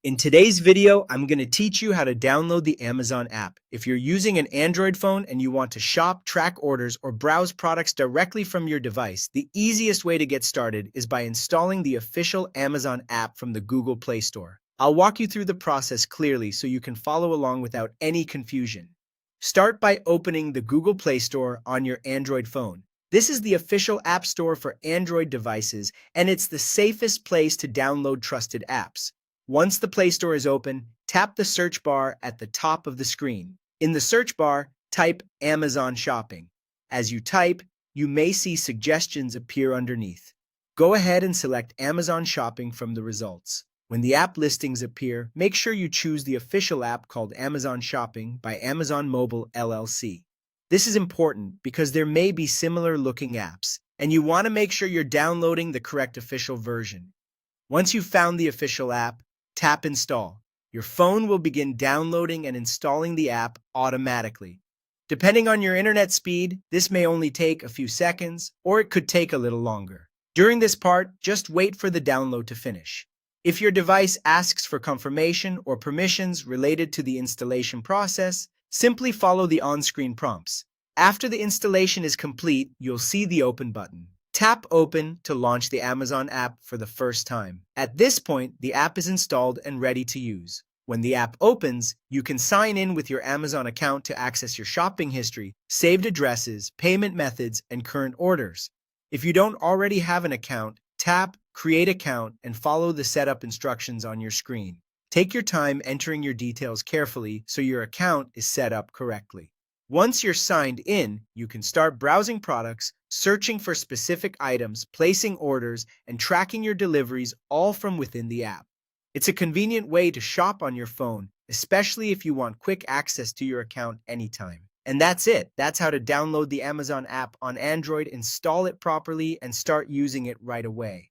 In today's video, I'm going to teach you how to download the Amazon app. If you're using an Android phone and you want to shop, track orders, or browse products directly from your device, the easiest way to get started is by installing the official Amazon app from the Google Play Store. I'll walk you through the process clearly so you can follow along without any confusion. Start by opening the Google Play Store on your Android phone. This is the official app store for Android devices, and it's the safest place to download trusted apps. Once the Play Store is open, tap the search bar at the top of the screen. In the search bar, type Amazon Shopping. As you type, you may see suggestions appear underneath. Go ahead and select Amazon Shopping from the results. When the app listings appear, make sure you choose the official app called Amazon Shopping by Amazon Mobile LLC. This is important because there may be similar looking apps, and you want to make sure you're downloading the correct official version. Once you've found the official app, tap Install. Your phone will begin downloading and installing the app automatically. Depending on your internet speed, this may only take a few seconds, or it could take a little longer. During this part, just wait for the download to finish. If your device asks for confirmation or permissions related to the installation process, simply follow the on-screen prompts. After the installation is complete, you'll see the Open button. Tap Open to launch the Amazon app for the first time. At this point, the app is installed and ready to use. When the app opens, you can sign in with your Amazon account to access your shopping history, saved addresses, payment methods, and current orders. If you don't already have an account, tap Create Account and follow the setup instructions on your screen. Take your time entering your details carefully so your account is set up correctly. Once you're signed in, you can start browsing products, searching for specific items, placing orders, and tracking your deliveries all from within the app. It's a convenient way to shop on your phone, especially if you want quick access to your account anytime. And that's it. That's how to download the Amazon app on Android, install it properly, and start using it right away.